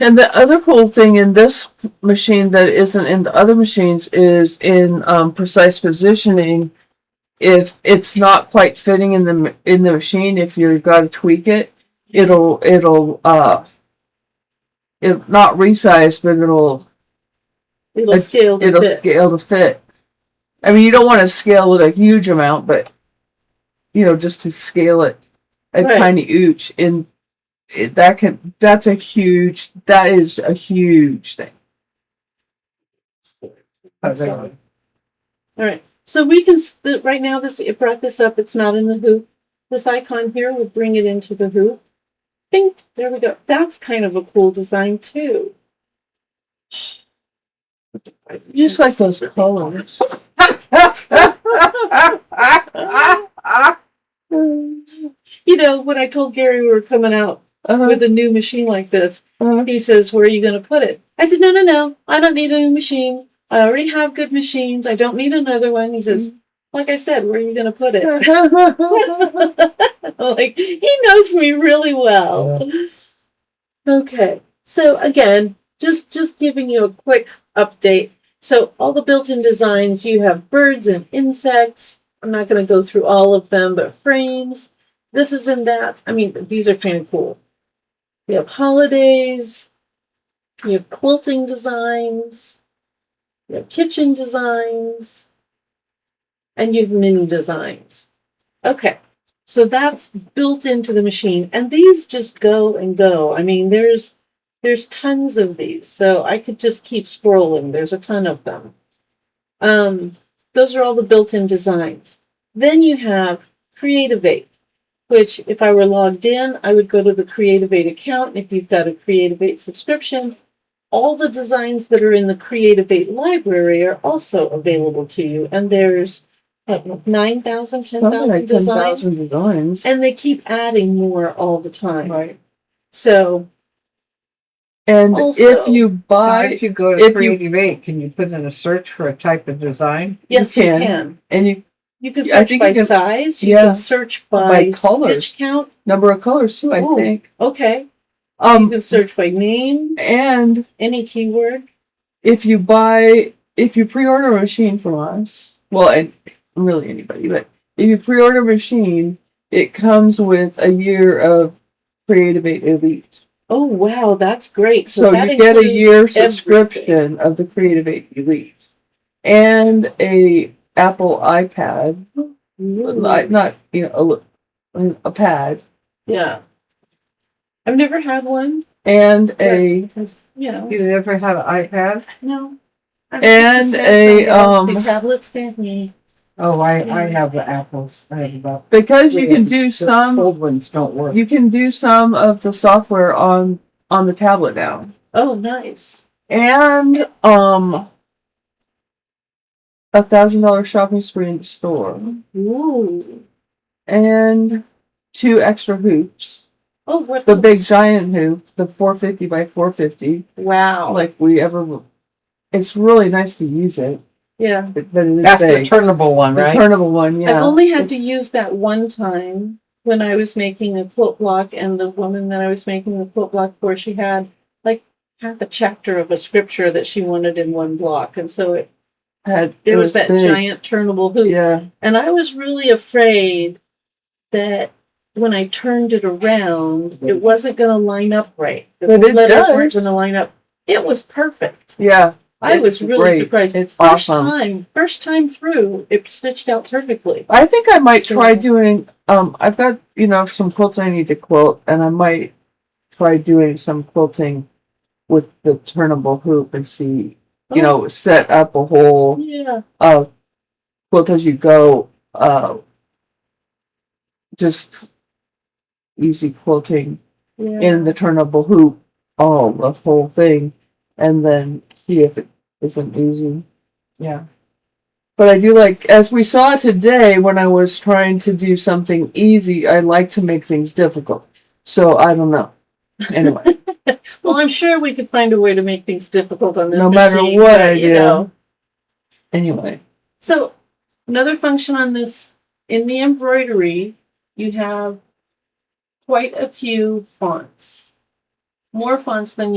And the other cool thing in this machine that isn't in the other machines is in precise positioning. If it's not quite fitting in the machine, if you've got to tweak it, it'll not resize, but It'll scale to fit. scale to fit. I mean, you don't want to scale it a huge amount, but just to scale it a Right. tiny inch in. That is a huge thing. All right. So we can, right now, it brought this up. It's not in the hoop. This icon here will bring it into the hoop. Bing, there we go. That's kind of a cool design too. Just like those colors. When I told Gary we were coming out with a new machine like this, he says, "Where are you going to put it?" I said, No. I don't need a new machine. I already have good machines. I don't need another one. He says, like I said, where are you going to put it? Like, he knows me really well. Okay. So again, just giving you a quick update. So all the built-in designs, you have birds and insects. I'm not going to go through all of them, but frames. This is and that. I mean, these are kind of cool. You have holidays. You have quilting designs. You have kitchen designs. And you have mini designs. Okay. So that's built into the machine. And these just go and go. I mean, there's tons of these. So I could just keep scrolling. There's a ton of them. Those are all the built-in designs. Then you have Creativate, which if I were logged in, I would go to the Creativate account. If you've got a Creativate subscription, all the designs that are in the Creativate library are also available to you. And there's 9,000, 10,000 designs. And they keep adding more all the time. Right. So, and also, if you If you go to Creativate, can you put in a search for a type of design? yes, you can. And you can I search think by you can- size. You yeah, can search by by colors. stitch count. number of colors too, I Ooh. think. Okay. You can search by name, And any keyword. if you pre-order a machine from us, well, and really anybody, but if you pre-order a machine, it comes with a year of Creativate Elite. Oh, wow, that's great. So that you get a includes year everything. subscription of the Creativate Elite and a Apple iPad, not a pad, Yeah. I've never had one. and You know, You never had an iPad? no. I And think the a, Samsung Galaxy tablets, can't. Oh, I have the apples. I have about because you three can of them. do The some, old ones don't work. you can do some of the software on the tablet now. Oh, nice. And $1,000 shopping spree in the store. Ooh. And 2 extra hoops. Oh, what The big else? giant hoop, the 450 by 450. Wow. Like we ever. It's really nice to use it. Yeah. But it is That's the big. turnable one, The right? turnable one, yeah. I've only had to It's- use that one time when I was making a quilt block, and the woman that I was making the quilt block for, she had like half a chapter of a scripture that she wanted in one block, and so it was that big. giant turnable hoop. Yeah. And I was really afraid that when I turned it around, it wasn't going to line up right. The But it letters weren't does. going to line up. It was perfect. Yeah. I was It's really great. surprised. It's First awesome. time through, it stitched out perfectly. I think I might So- try doing. I've got some quilts I need to quilt, and I might try doing some quilting with the turnable hoop and see. Set up a whole Yeah. quilt as you go. Just easy quilting Yeah. in the turnable hoop, all the whole thing, and then see if it isn't easy. Yeah. But I do like, as we saw today, when I was trying to do something easy, I like to make things difficult. So I don't know. Anyway, Well, I'm sure we could find a way to make things difficult on this No matter machine, what but, I you do. know. anyway. So another function on this, in the embroidery, you have quite a few fonts. More fonts than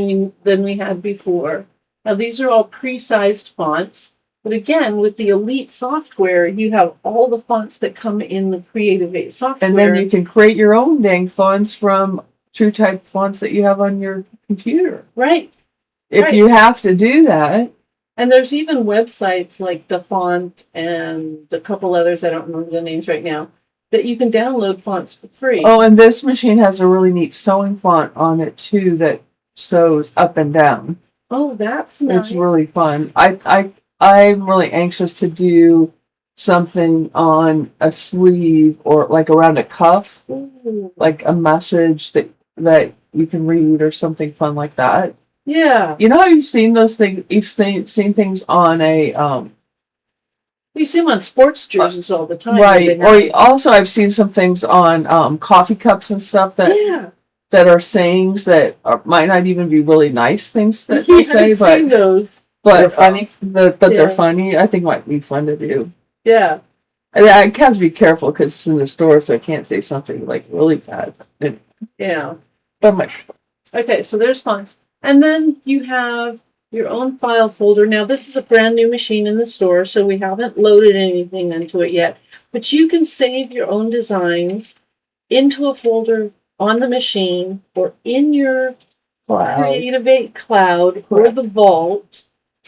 we had before. Now these are all pre-sized fonts, but again, with the Elite software, you have all the fonts that come in the Creative 8 software. And then you can create your own dang fonts from true type fonts that you have on your computer. Right. If Right. you have to do that. And there's even websites like DaFont and a couple others, I don't remember the names right now, that you can download fonts for free. Oh, and this machine has a really neat sewing font on it too that sews up and down. Oh, that's nice. It's really fun. I'm really anxious to do something on a sleeve or like around a cuff, Ooh. like a message that you can read or something fun like that. Yeah. You know how you've seen those things? You've seen things on a You see them on sports jerseys all the time. right. where they Or also, I've seen some things on coffee cups and stuff have- that are sayings that might not even be really nice things that yeah, they say, I've seen those. but They're funny. They're Yeah. funny. I think might be fun to do. Yeah. And I have to be careful because it's in the store, so I can't say something like really bad. Yeah. But I'm like, Okay, so there's fonts. And then you have your own file folder. Now, this is a brand new machine in the store, so we haven't loaded anything into it yet. But you can save your own designs into a folder on the machine or in your wow. Creative 8 cloud or the vault.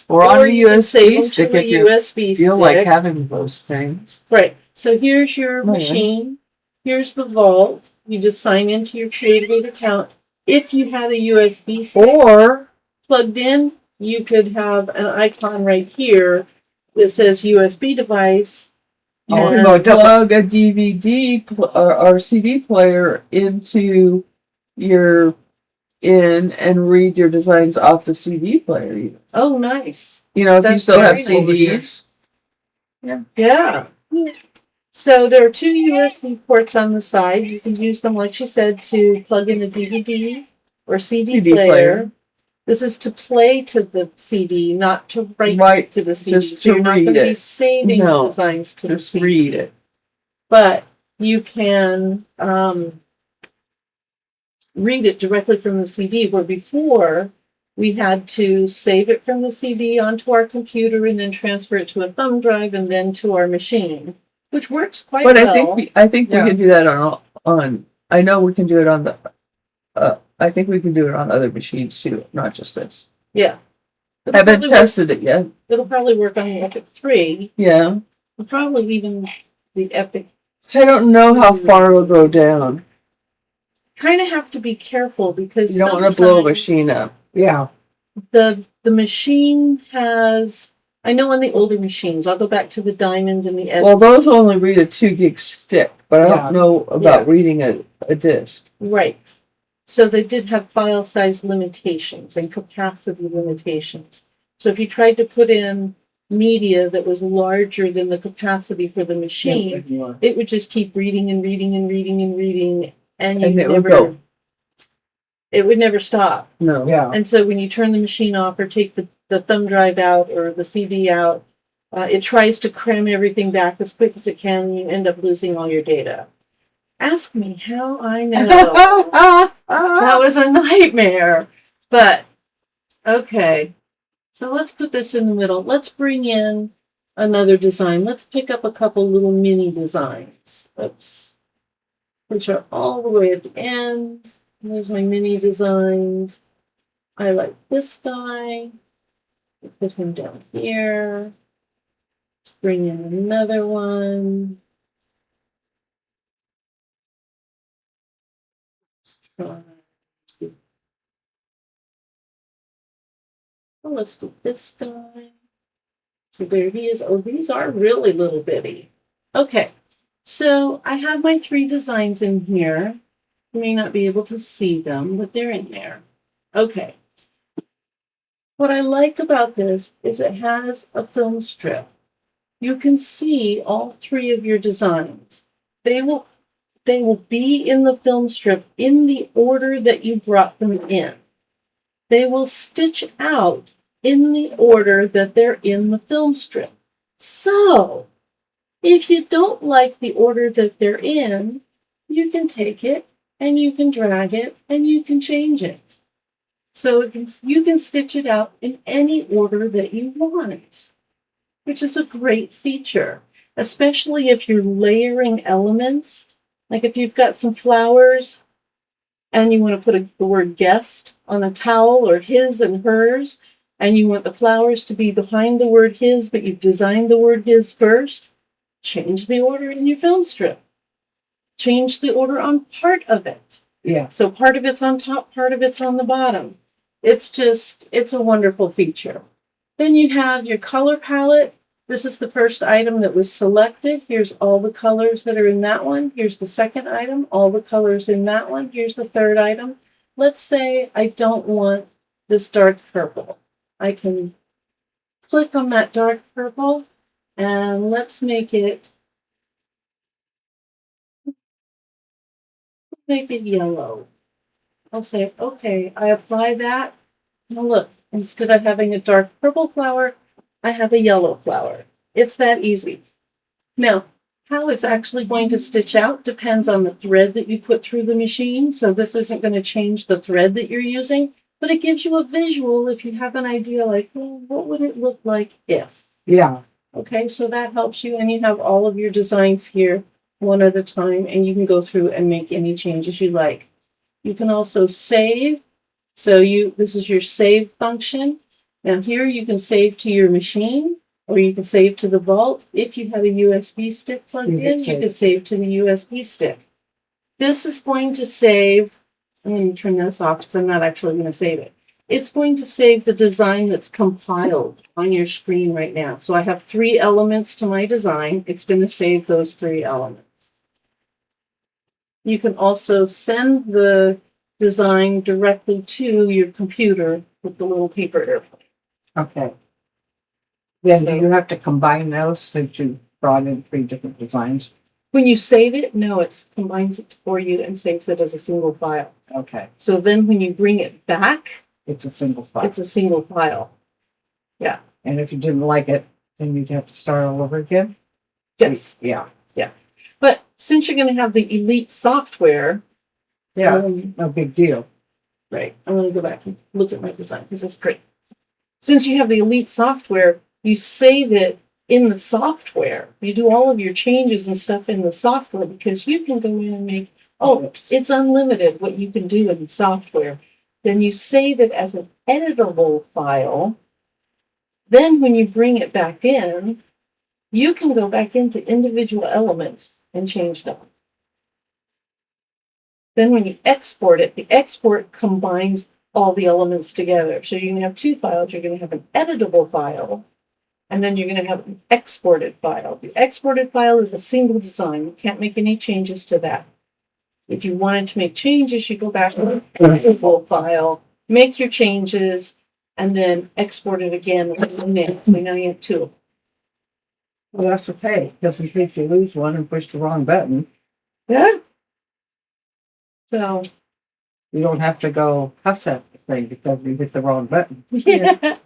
Or on a you can save USB them stick to a if you USB feel stick. like having those things. Right. So here's your Oh, yeah. machine. Here's the vault. You just sign into your Creative 8 account. If you had a USB stick Or plugged in, you could have an icon right here that says USB device. you Oh, can no, it doesn't. plug a DVD or CD player into your and read your designs off the CD player. Even. Oh, nice. You know, if you That's still have very CDs. Yeah. So there are 2 USB ports on the side. You can use them, like she said, to plug in a DVD or CD player. This is to play to the CD, not to write to the CD. just So to you're not read going to be it. saving No, designs to the Just CD. read it. But you can read it directly from the CD, where before we had to save it from the CD onto our computer and then transfer it to a thumb drive and then to our machine, which works quite But well. I think Yeah. we can do that on. I know we can do it on the. I think we can do it on other machines too, not just this. Yeah. I haven't tested it yet. It'll probably work on the Epic 3, Yeah, and probably even the Epic. I don't know how far it'll go down. Kind of have to be careful because You don't want to blow a sometimes machine up. Yeah. the machine has, I know on the older machines, I'll go back to the Diamond and the S. Well, those only read a 2 gig stick, but I Yeah. don't know about reading a disc. Right. So they did have file size limitations and capacity limitations. So if you tried to put in media that was larger than the capacity for the machine, it would just keep reading and reading and reading and reading, and And it would go. it would never stop. No. Yeah. And so when you turn the machine off or take the thumb drive out or the CD out, it tries to cram everything back as quick as it can, and you end up losing all your data. Ask me how I know. That was a nightmare. But, okay. So let's put this in the middle. Let's bring in another design. Let's pick up a couple little mini designs. Oops. Which are all the way at the end. There's my mini designs. I like this guy. Put him down here. Let's bring in another one. Let's try. Well, let's do this guy. So there he is. Oh, these are really little bitty. Okay, so I have my 3 designs in here. You may not be able to see them, but they're in there. Okay. What I liked about this is it has a film strip. You can see all 3 of your designs. They will be in the film strip in the order that you brought them in. They will stitch out in the order that they're in the film strip. So, if you don't like the order that they're in, you can take it and you can drag it and you can change it. So you can stitch it out in any order that you want, which is a great feature, especially if you're layering elements. Like if you've got some flowers and you want to put the word guest on a towel or his and hers, and you want the flowers to be behind the word his, but you've designed the word his first, change the order in your film strip. Change the order on part of it. Yeah. So part of it's on top, part of it's on the bottom. It's a wonderful feature. Then you have your color palette. This is the first item that was selected. Here's all the colors that are in that one. Here's the second item, all the colors in that one. Here's the third item. Let's say I don't want this dark purple. I can click on that dark purple and let's make it yellow. I'll say, okay, I apply that. Now look, instead of having a dark purple flower, I have a yellow flower. It's that easy. Now, how it's actually going to stitch out depends on the thread that you put through the machine. So this isn't going to change the thread that you're using, but it gives you a visual if you have an idea like, well, what would it look like if? Yeah. Okay, so that helps you, and you have all of your designs here one at a time, and you can go through and make any changes you like. You can also save. So this is your save function. Now here you can save to your machine, or you can save to the vault. If you have a USB stick plugged in, you can save to the USB stick. This is going to save, I'm going to turn this off because I'm not actually going to save it. It's going to save the design that's compiled on your screen right now. So I have 3 elements to my design. It's going to save those 3 elements. You can also send the design directly to your computer with the little paper airplane. Okay. Then So- do you have to combine those since you brought in 3 different designs? When you save it, no, it combines it for you and saves it as a single file. Okay. So then when you bring it back, It's a single file. it's a single file. Yeah. And if you didn't like it, then you'd have to start all over again? Yes. Yeah. But since you're going to have the Elite software, Yeah. No big deal. right, I'm going to go back and look at my design because it's great. Since you have the Elite software, you save it in the software. You do all of your changes and stuff in the software because you can go in and make, it's unlimited what you can do in the software. Then you save it as an editable file. Then when you bring it back in, you can go back into individual elements and change them. Then when you export it, the export combines all the elements together. So you're going to have two files. You're going to have an editable file, and then you're going to have an exported file. The exported file is a single design. You can't make any changes to that. If you wanted to make changes, you go back to the editable file, make your changes, and then export it again with the name. So now you have two. Well, that's okay, because in case you lose one and push the wrong button, Yeah. So, you don't have to go cuss at the thing because you hit the wrong button. yeah.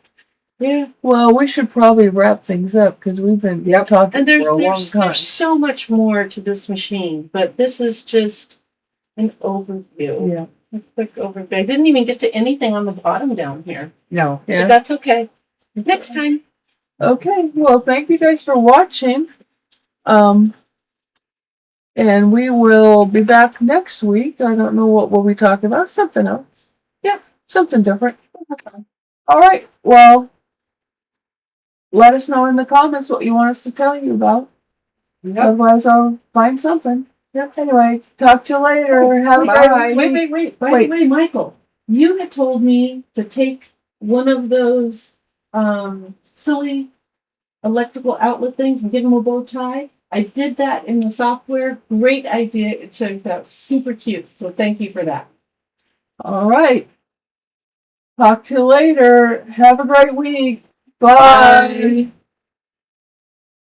Yeah. Well, we should probably wrap things up because we've been talking And there's for a long time. there's so much more to this machine, but this is just an overview. Yeah. A quick overview. I didn't even get to anything on the bottom down here. No. But Yeah. that's okay. Next time. Okay. Well, thank you guys for watching. And we will be back next week. I don't know what we'll be talking about. Something else. Yeah. Something different. All right. Well, let us know in the comments what you want us to tell you about. Yep. Otherwise, I'll find something. Yep. Anyway, talk to you later. Have a Bye. great week. Wait. By Wait. the way, Michael, you had told me to take one of those silly electrical outlet things and give him a bow tie. I did that in the software. Great idea. It turned out super cute. So thank you for that. All right. Talk to you later. Have a great week. Bye.